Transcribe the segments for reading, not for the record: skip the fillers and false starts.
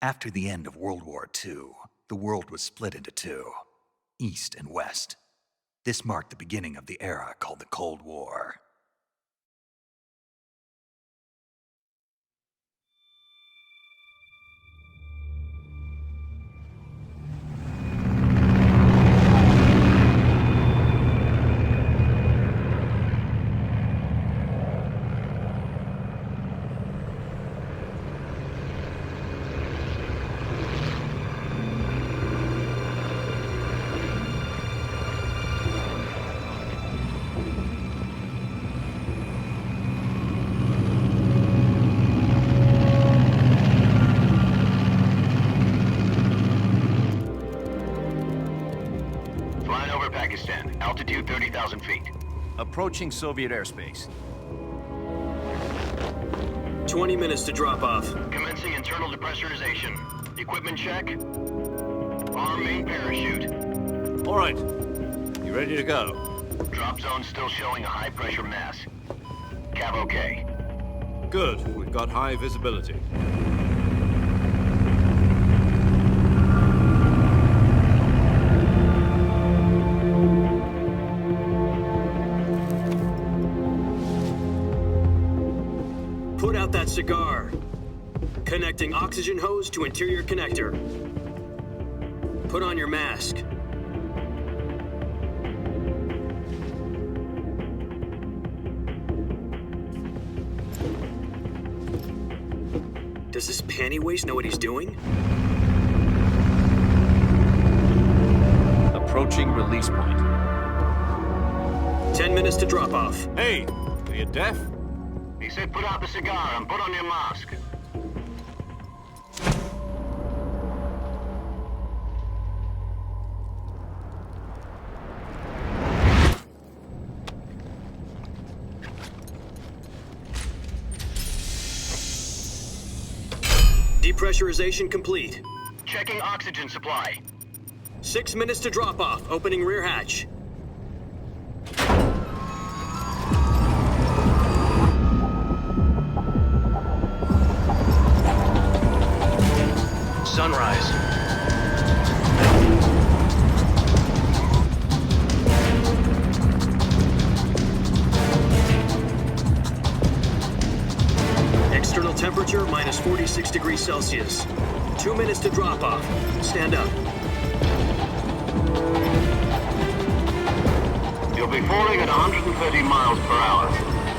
After the end of World War II, the world was split into two, East and West. This marked the beginning of the era called the Cold War. Pakistan, altitude 30,000 feet. Approaching Soviet airspace. 20 minutes to drop off. Commencing internal depressurization. Equipment check. Arm main parachute. All right. You ready to go? Drop zone still showing a high pressure mass. Cav okay. Good. We've got high visibility. Put out that cigar. Connecting oxygen hose to interior connector. Put on your mask. Does this panty waste know what he's doing? Approaching release point. 10 minutes to drop off. Hey, are you deaf? He said put out the cigar and put on your mask. Depressurization complete. Checking oxygen supply. 6 minutes to drop off. Opening rear hatch. Sunrise. External temperature minus 46 degrees Celsius. 2 minutes to drop off. Stand up. You'll be falling at 130 miles per hour.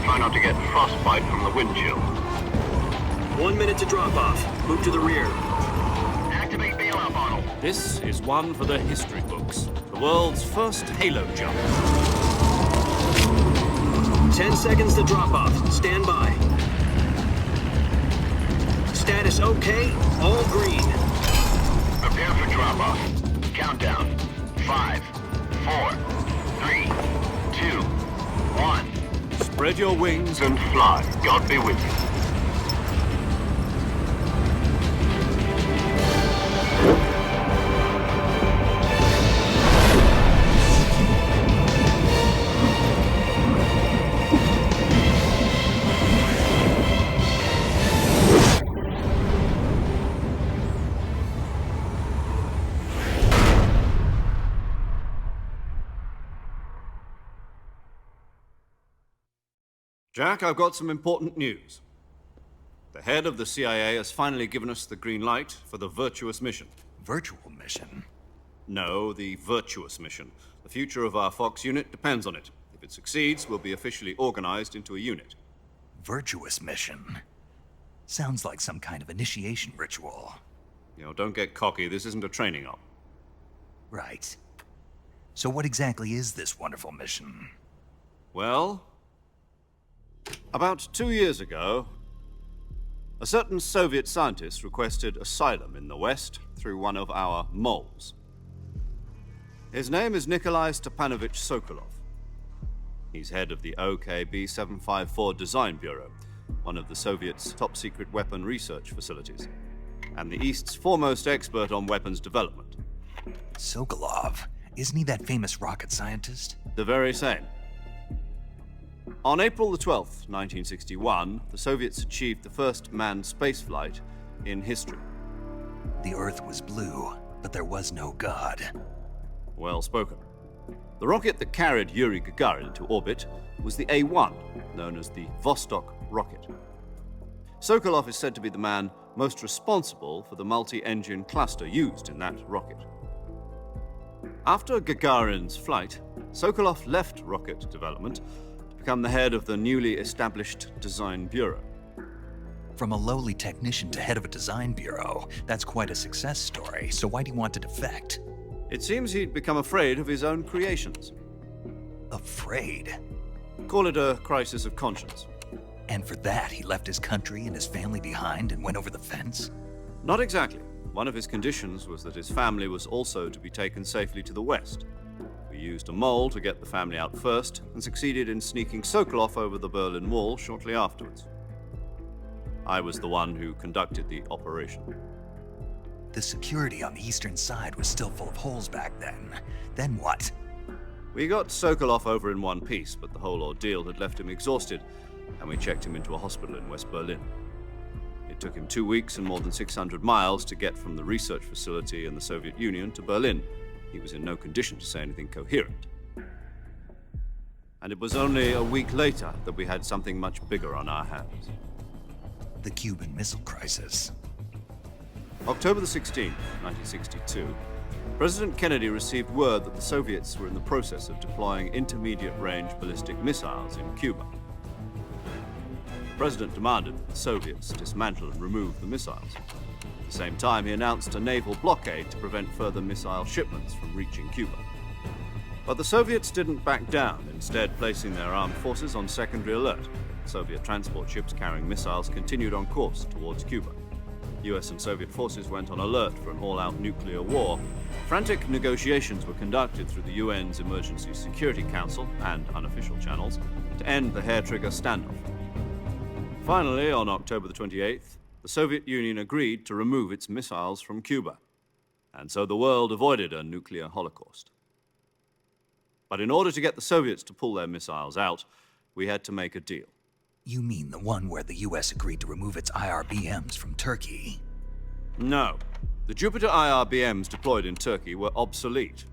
Try not to get frostbite from the wind chill. 1 minute to drop off. Move to the rear. Activate bailout model. This is one for the history books. The world's first halo jump. 10 seconds to drop off. Stand by. Status okay. All green. Prepare for drop off. Countdown. 5, 4, 3, 2, 1. Spread your wings And fly. God be with you. Jack, I've got some important news. The head of the CIA has finally given us the green light for the Virtuous mission. Virtual mission? No, the Virtuous mission. The future of our Fox unit depends on it. If it succeeds, we'll be officially organized into a unit. Virtuous mission? Sounds like some kind of initiation ritual. You know, don't get cocky. This isn't a training op. Right. So what exactly is this wonderful mission? Well, about 2 years ago, a certain Soviet scientist requested asylum in the West through one of our moles. His name is Nikolai Stepanovich Sokolov. He's head of the OKB 754 Design Bureau, one of the Soviets' top-secret weapon research facilities, and the East's foremost expert on weapons development. Sokolov? Isn't he that famous rocket scientist? The very same. On April the 12th, 1961, the Soviets achieved the first manned spaceflight in history. The Earth was blue, but there was no God. Well spoken. The rocket that carried Yuri Gagarin into orbit was the A-1, known as the Vostok rocket. Sokolov is said to be the man most responsible for the multi-engine cluster used in that rocket. After Gagarin's flight, Sokolov left rocket development to become the head of the newly established Design Bureau. From a lowly technician to head of a design bureau, that's quite a success story, so why'd he want to defect? It seems he'd become afraid of his own creations. Afraid? Call it a crisis of conscience. And for that, he left his country and his family behind and went over the fence? Not exactly. One of his conditions was that his family was also to be taken safely to the west. We used a mole to get the family out first and succeeded in sneaking Sokolov over the Berlin Wall shortly afterwards. I was the one who conducted the operation. The security on the eastern side was still full of holes back then. Then what? We got Sokolov over in one piece, but the whole ordeal had left him exhausted, and we checked him into a hospital in West Berlin. It took him 2 weeks and more than 600 miles to get from the research facility in the Soviet Union to Berlin. He was in no condition to say anything coherent. And it was only a week later that we had something much bigger on our hands. The Cuban Missile Crisis. October the 16th, 1962, President Kennedy received word that the Soviets were in the process of deploying intermediate-range ballistic missiles in Cuba. The President demanded that the Soviets dismantle and remove the missiles. At the same time, he announced a naval blockade to prevent further missile shipments from reaching Cuba. But the Soviets didn't back down, instead placing their armed forces on secondary alert. Soviet transport ships carrying missiles continued on course towards Cuba. US and Soviet forces went on alert for an all-out nuclear war. Frantic negotiations were conducted through the UN's Emergency Security Council and unofficial channels to end the hair-trigger standoff. Finally, on October the 28th, the Soviet Union agreed to remove its missiles from Cuba, and so the world avoided a nuclear holocaust. But in order to get the Soviets to pull their missiles out, we had to make a deal. You mean the one where the US agreed to remove its IRBMs from Turkey? No. The Jupiter IRBMs deployed in Turkey were obsolete,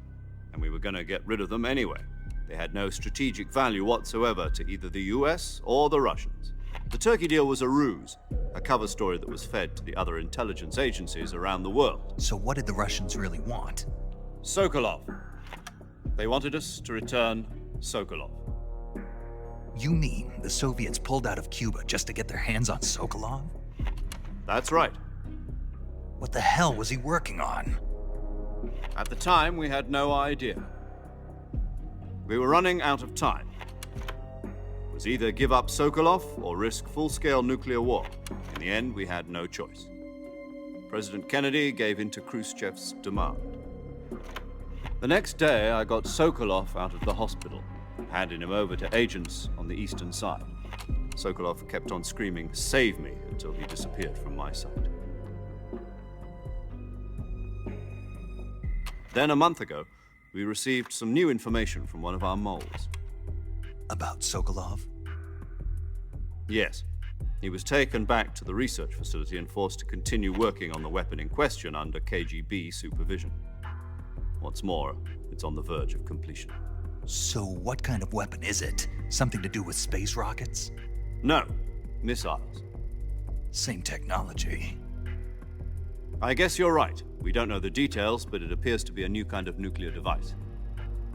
and we were going to get rid of them anyway. They had no strategic value whatsoever to either the US or the Russians. The Turkey deal was a ruse, a cover story that was fed to the other intelligence agencies around the world. So what did the Russians really want? Sokolov. They wanted us to return Sokolov. You mean the Soviets pulled out of Cuba just to get their hands on Sokolov? That's right. What the hell was he working on? At the time, we had no idea. We were running out of time. It was either give up Sokolov or risk full-scale nuclear war. In the end, we had no choice. President Kennedy gave in to Khrushchev's demand. The next day, I got Sokolov out of the hospital, handing him over to agents on the eastern side. Sokolov kept on screaming, "Save me," until he disappeared from my sight. Then a month ago, we received some new information from one of our moles. About Sokolov? Yes. He was taken back to the research facility and forced to continue working on the weapon in question under KGB supervision. What's more, it's on the verge of completion. So what kind of weapon is it? Something to do with space rockets? No, missiles. Same technology. I guess you're right. We don't know the details, but it appears to be a new kind of nuclear device.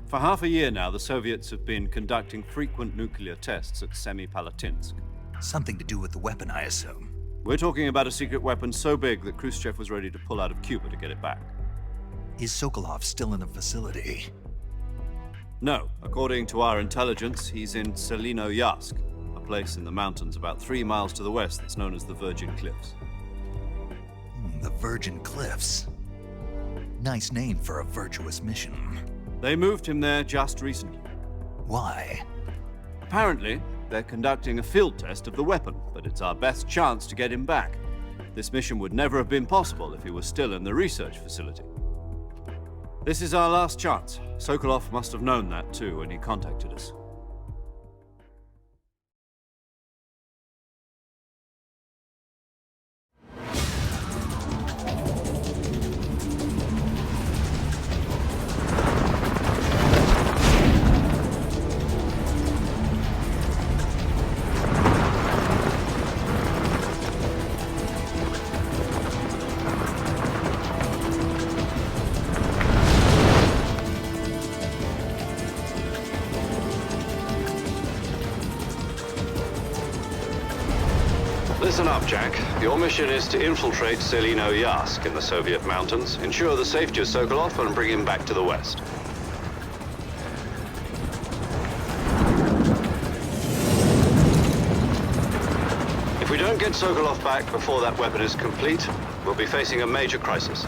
For half a year now, the Soviets have been conducting frequent nuclear tests at Semipalatinsk. Something to do with the weapon, I assume. We're talking about a secret weapon so big that Khrushchev was ready to pull out of Cuba to get it back. Is Sokolov still in the facility? No. According to our intelligence, he's in Selinoyarsk, a place in the mountains about 3 miles to the west that's known as the Virgin Cliffs. The Virgin Cliffs. Nice name for a virtuous mission. They moved him there just recently. Why? Apparently, they're conducting a field test of the weapon, but it's our best chance to get him back. This mission would never have been possible if he was still in the research facility. This is our last chance. Sokolov must have known that too when he contacted us. Listen up, Jack. Your mission is to infiltrate Selino Yask in the Soviet mountains, ensure the safety of Sokolov, and bring him back to the West. If we don't get Sokolov back before that weapon is complete, we'll be facing a major crisis.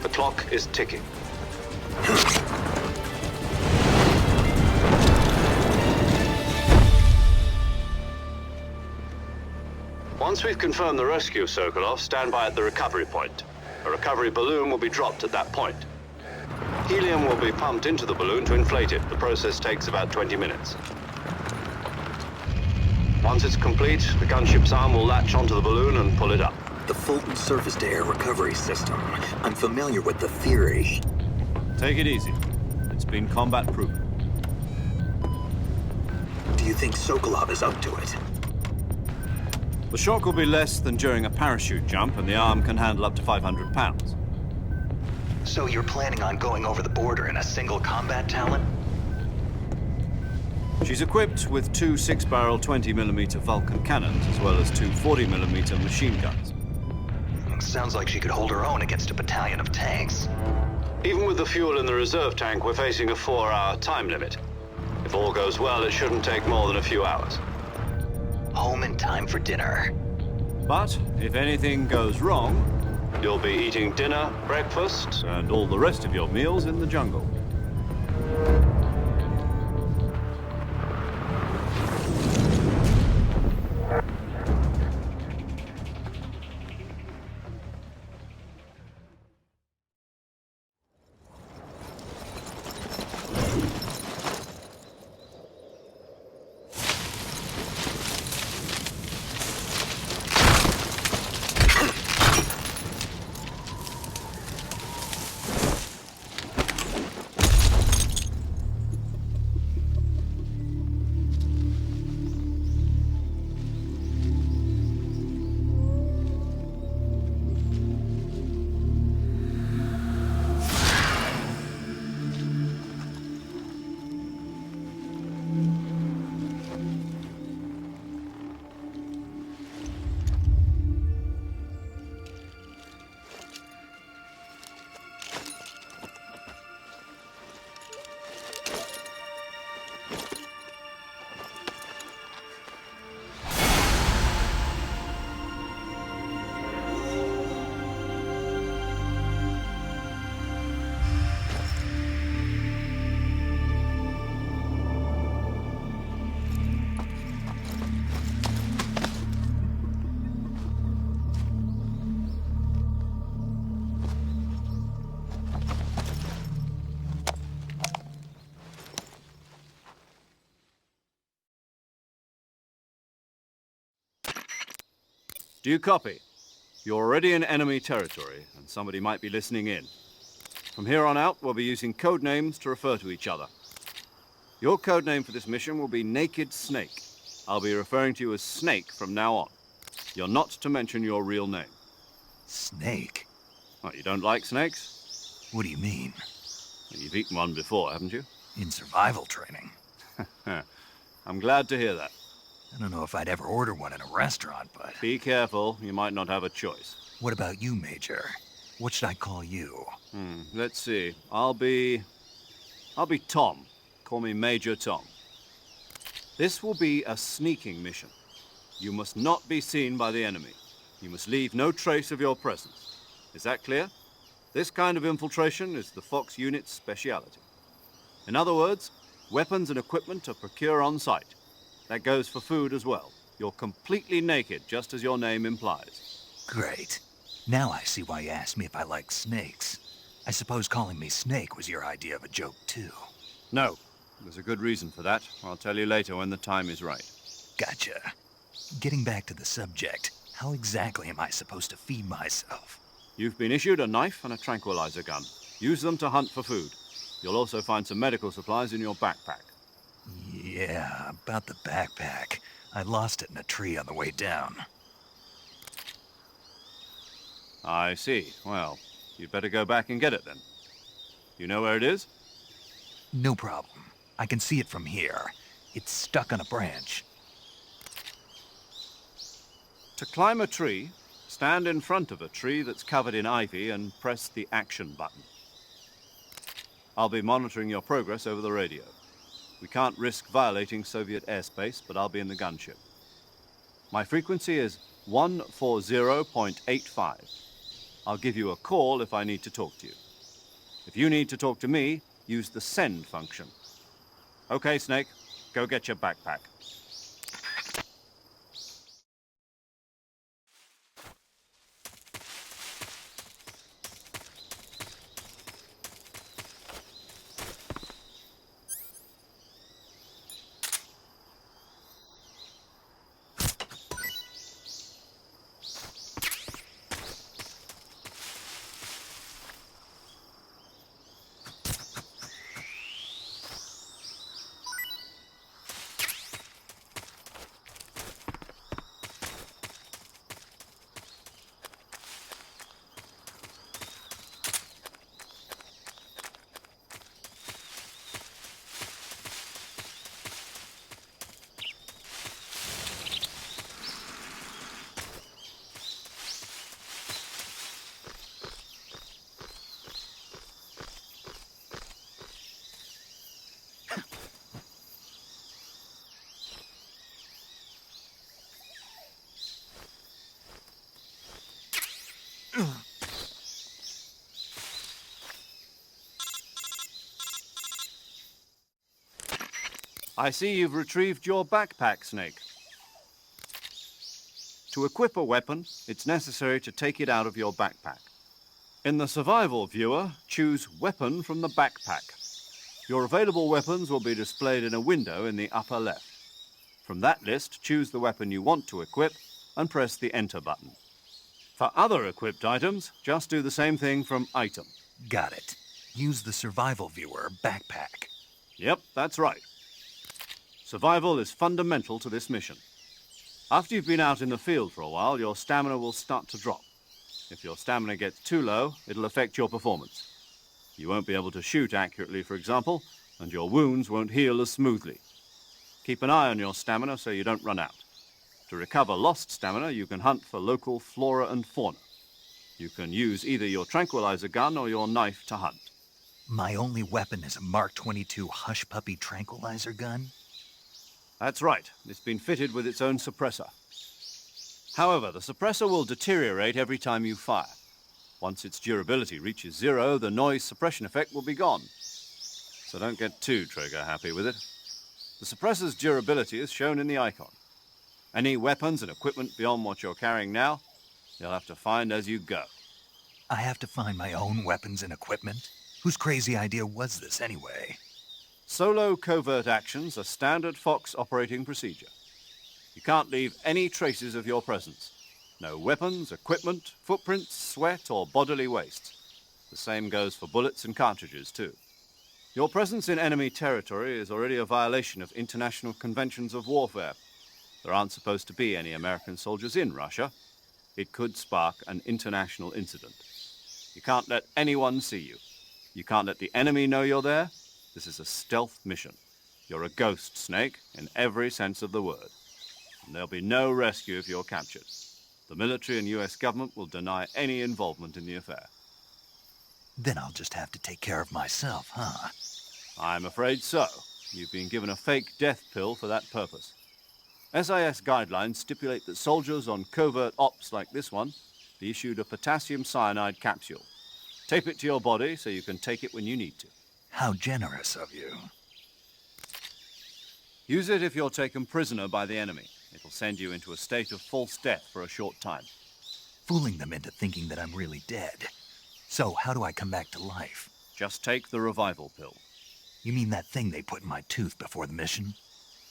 The clock is ticking. Once we've confirmed the rescue of Sokolov, stand by at the recovery point. A recovery balloon will be dropped at that point. Helium will be pumped into the balloon to inflate it. The process takes about 20 minutes. Once it's complete, the gunship's arm will latch onto the balloon and pull it up. The Fulton surface-to-air recovery system. I'm familiar with the theory. Take it easy. It's been combat-proven. Do you think Sokolov is up to it? The shock will be less than during a parachute jump, and the arm can handle up to 500 pounds. So you're planning on going over the border in a single combat Talon? She's equipped with two 6-barrel 20mm Vulcan cannons, as well as two 40mm machine guns. Sounds like she could hold her own against a battalion of tanks. Even with the fuel in the reserve tank, we're facing a 4-hour time limit. If all goes well, it shouldn't take more than a few hours. Home in time for dinner. But if anything goes wrong, you'll be eating dinner, breakfast, and all the rest of your meals in the jungle. Do you copy? You're already in enemy territory, and somebody might be listening in. From here on out, we'll be using code names to refer to each other. Your code name for this mission will be Naked Snake. I'll be referring to you as Snake from now on. You're not to mention your real name. Snake? What, you don't like snakes? What do you mean? You've eaten one before, haven't you? In survival training. I'm glad to hear that. I don't know if I'd ever order one in a restaurant, but... Be careful, you might not have a choice. What about you, Major? What should I call you? Let's see. I'll be Tom. Call me Major Tom. This will be a sneaking mission. You must not be seen by the enemy. You must leave no trace of your presence. Is that clear? This kind of infiltration is the Fox unit's speciality. In other words, weapons and equipment are procured on site. That goes for food as well. You're completely naked, just as your name implies. Great. Now I see why you asked me if I like snakes. I suppose calling me Snake was your idea of a joke, too. No. There's a good reason for that. I'll tell you later when the time is right. Gotcha. Getting back to the subject, how exactly am I supposed to feed myself? You've been issued a knife and a tranquilizer gun. Use them to hunt for food. You'll also find some medical supplies in your backpack. Yeah, about the backpack. I lost it in a tree on the way down. I see. Well, you'd better go back and get it then. You know where it is? No problem. I can see it from here. It's stuck on a branch. To climb a tree, stand in front of a tree that's covered in ivy and press the action button. I'll be monitoring your progress over the radio. We can't risk violating Soviet airspace, but I'll be in the gunship. My frequency is 140.85. I'll give you a call if I need to talk to you. If you need to talk to me, use the send function. Okay, Snake, go get your backpack. I see you've retrieved your backpack, Snake. To equip a weapon, it's necessary to take it out of your backpack. In the survival viewer, choose Weapon from the backpack. Your available weapons will be displayed in a window in the upper left. From that list, choose the weapon you want to equip and press the Enter button. For other equipped items, just do the same thing from Item. Got it. Use the survival viewer backpack. Yep, that's right. Survival is fundamental to this mission. After you've been out in the field for a while, your stamina will start to drop. If your stamina gets too low, it'll affect your performance. You won't be able to shoot accurately, for example, and your wounds won't heal as smoothly. Keep an eye on your stamina so you don't run out. To recover lost stamina, you can hunt for local flora and fauna. You can use either your tranquilizer gun or your knife to hunt. My only weapon is a Mark 22 Hush Puppy tranquilizer gun? That's right. It's been fitted with its own suppressor. However, the suppressor will deteriorate every time you fire. Once its durability reaches 0, the noise suppression effect will be gone. So don't get too trigger-happy with it. The suppressor's durability is shown in the icon. Any weapons and equipment beyond what you're carrying now, you'll have to find as you go. I have to find my own weapons and equipment? Whose crazy idea was this anyway? Solo covert actions are standard Fox operating procedure. You can't leave any traces of your presence. No weapons, equipment, footprints, sweat, or bodily waste. The same goes for bullets and cartridges, too. Your presence in enemy territory is already a violation of international conventions of warfare. There aren't supposed to be any American soldiers in Russia. It could spark an international incident. You can't let anyone see you. You can't let the enemy know you're there. This is a stealth mission. You're a ghost, Snake, in every sense of the word. And there'll be no rescue if you're captured. The military and US government will deny any involvement in the affair. Then I'll just have to take care of myself, huh? I'm afraid so. You've been given a fake death pill for that purpose. SIS guidelines stipulate that soldiers on covert ops like this one be issued a potassium cyanide capsule. Tape it to your body so you can take it when you need to. How generous of you. Use it if you're taken prisoner by the enemy. It'll send you into a state of false death for a short time. Fooling them into thinking that I'm really dead. So, how do I come back to life? Just take the revival pill. You mean that thing they put in my tooth before the mission?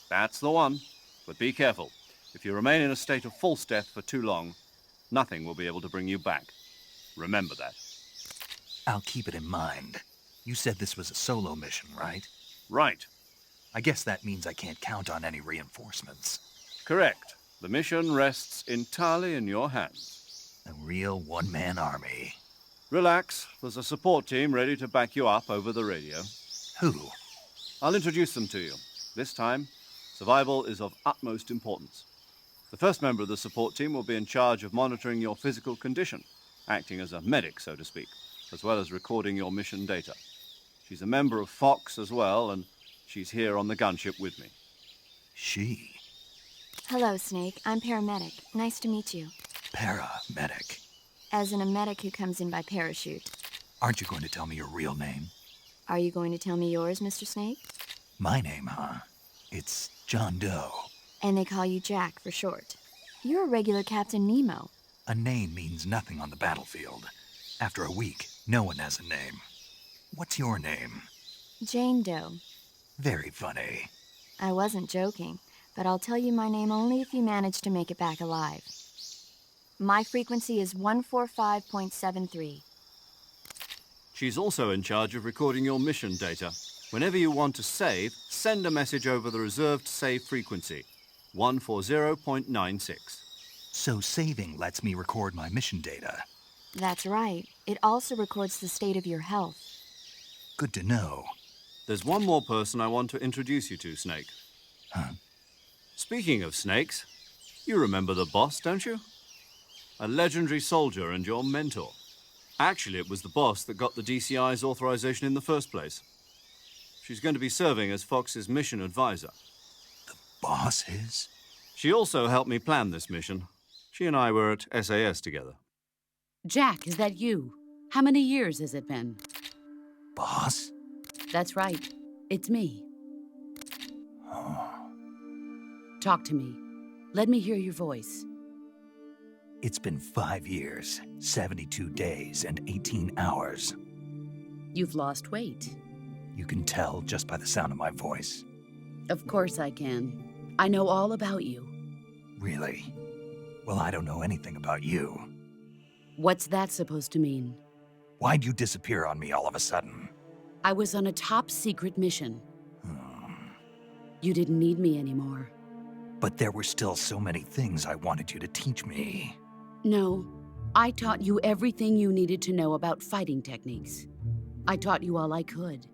That's the one. But be careful. If you remain in a state of false death for too long, nothing will be able to bring you back. Remember that. I'll keep it in mind. You said this was a solo mission, right? Right. I guess that means I can't count on any reinforcements. Correct. The mission rests entirely in your hands. A real one-man army. Relax. There's a support team ready to back you up over the radio. Who? I'll introduce them to you. This time, survival is of utmost importance. The first member of the support team will be in charge of monitoring your physical condition, acting as a medic, so to speak, as well as recording your mission data. She's a member of Fox as well, and she's here on the gunship with me. She? Hello, Snake. I'm paramedic. Nice to meet you. Paramedic. As in a medic who comes in by parachute. Aren't you going to tell me your real name? Are you going to tell me yours, Mr. Snake? My name, huh? It's John Doe. And they call you Jack for short. You're a regular Captain Nemo. A name means nothing on the battlefield. After a week, no one has a name. What's your name? Jane Doe. Very funny. I wasn't joking, but I'll tell you my name only if you manage to make it back alive. My frequency is 145.73. She's also in charge of recording your mission data. Whenever you want to save, send a message over the reserved save frequency, 140.96. So saving lets me record my mission data. That's right. It also records the state of your health. Good to know. There's one more person I want to introduce you to, Snake. Huh? Speaking of snakes, you remember the boss, don't you? A legendary soldier and your mentor. Actually, it was the boss that got the DCI's authorization in the first place. She's going to be serving as Fox's mission advisor. The boss is? She also helped me plan this mission. She and I were at SAS together. Jack, is that you? How many years has it been? Boss? That's right. It's me. Oh. Talk to me. Let me hear your voice. It's been 5 years, 72 days, and 18 hours. You've lost weight. You can tell just by the sound of my voice. Of course I can. I know all about you. Really? Well, I don't know anything about you. What's that supposed to mean? Why'd you disappear on me all of a sudden? I was on a top-secret mission. You didn't need me anymore. But there were still so many things I wanted you to teach me. No, I taught you everything you needed to know about fighting techniques. I taught you all I could.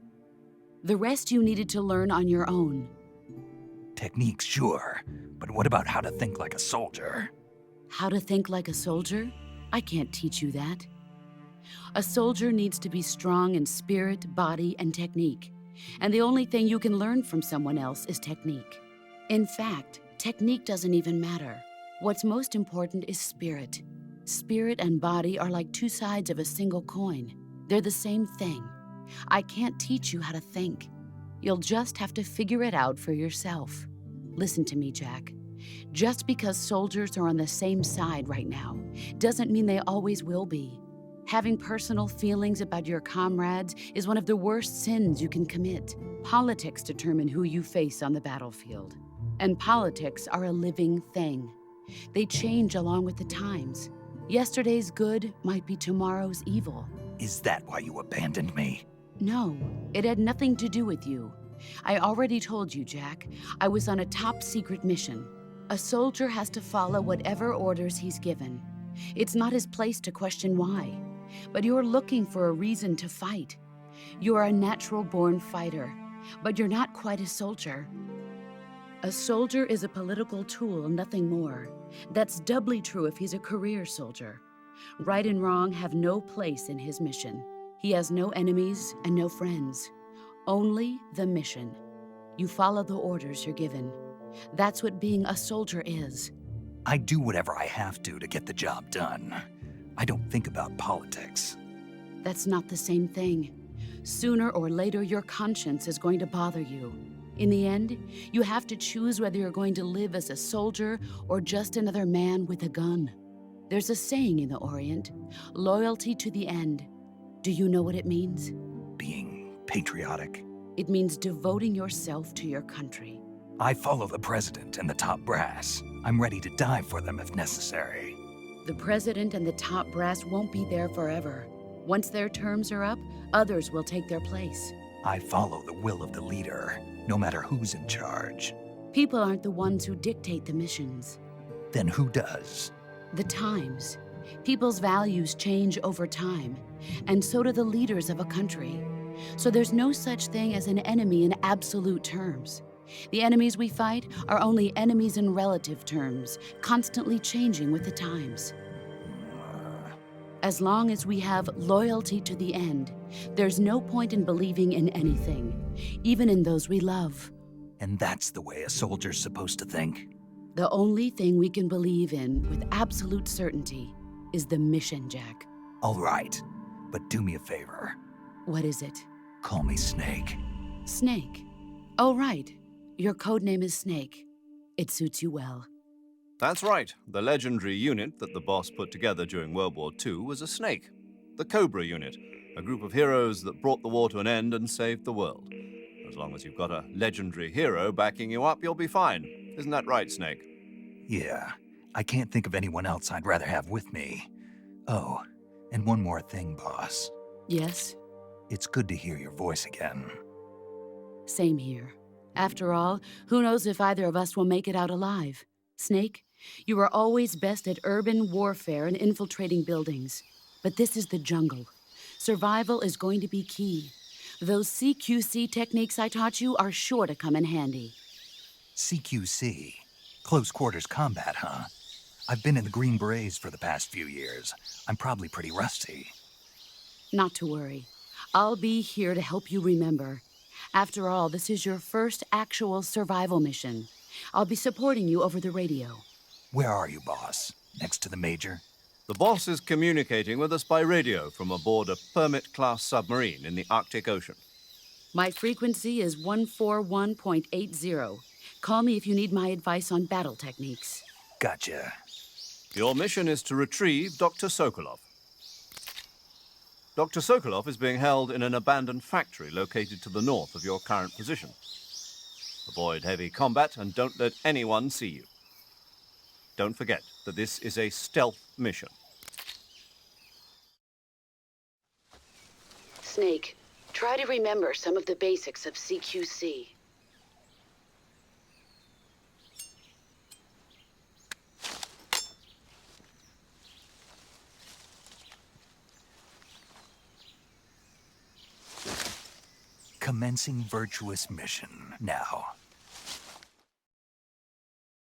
The rest you needed to learn on your own. Techniques, sure. But what about how to think like a soldier? How to think like a soldier? I can't teach you that. A soldier needs to be strong in spirit, body, and technique. And the only thing you can learn from someone else is technique. In fact, technique doesn't even matter. What's most important is spirit. Spirit and body are like two sides of a single coin. They're the same thing. I can't teach you how to think. You'll just have to figure it out for yourself. Listen to me, Jack. Just because soldiers are on the same side right now doesn't mean they always will be. Having personal feelings about your comrades is one of the worst sins you can commit. Politics determine who you face on the battlefield. And politics are a living thing. They change along with the times. Yesterday's good might be tomorrow's evil. Is that why you abandoned me? No, it had nothing to do with you. I already told you, Jack. I was on a top-secret mission. A soldier has to follow whatever orders he's given. It's not his place to question why. But you're looking for a reason to fight. You're a natural-born fighter, but you're not quite a soldier. A soldier is a political tool, nothing more. That's doubly true if he's a career soldier. Right and wrong have no place in his mission. He has no enemies and no friends. Only the mission. You follow the orders you're given. That's what being a soldier is. I do whatever I have to get the job done. I don't think about politics. That's not the same thing. Sooner or later, your conscience is going to bother you. In the end, you have to choose whether you're going to live as a soldier or just another man with a gun. There's a saying in the Orient, loyalty to the end. Do you know what it means? Being patriotic. It means devoting yourself to your country. I follow the president and the top brass. I'm ready to die for them if necessary. The president and the top brass won't be there forever. Once their terms are up, others will take their place. I follow the will of the leader, no matter who's in charge. People aren't the ones who dictate the missions. Then who does? The times. People's values change over time, and so do the leaders of a country. So there's no such thing as an enemy in absolute terms. The enemies we fight are only enemies in relative terms, constantly changing with the times. As long as we have loyalty to the end, there's no point in believing in anything, even in those we love. And that's the way a soldier's supposed to think? The only thing we can believe in with absolute certainty is the mission, Jack. All right, but do me a favor. What is it? Call me Snake. Snake. Oh, right. Your code name is Snake. It suits you well. That's right. The legendary unit that the boss put together during World War II was a snake. The Cobra unit, a group of heroes that brought the war to an end and saved the world. As long as you've got a legendary hero backing you up, you'll be fine. Isn't that right, Snake? Yeah, I can't think of anyone else I'd rather have with me. Oh, and one more thing, boss. Yes? It's good to hear your voice again. Same here. After all, who knows if either of us will make it out alive? Snake, you are always best at urban warfare and infiltrating buildings. But this is the jungle. Survival is going to be key. Those CQC techniques I taught you are sure to come in handy. CQC? Close quarters combat, huh? I've been in the Green Berets for the past few years. I'm probably pretty rusty. Not to worry. I'll be here to help you remember. After all, this is your first actual survival mission. I'll be supporting you over the radio. Where are you, boss? Next to the Major? The boss is communicating with us by radio from aboard a Permit-class submarine in the Arctic Ocean. My frequency is 141.80. Call me if you need my advice on battle techniques. Gotcha. Your mission is to retrieve Dr. Sokolov. Dr. Sokolov is being held in an abandoned factory located to the north of your current position. Avoid heavy combat and don't let anyone see you. Don't forget that this is a stealth mission. Snake, try to remember some of the basics of CQC. Commencing Virtuous mission now.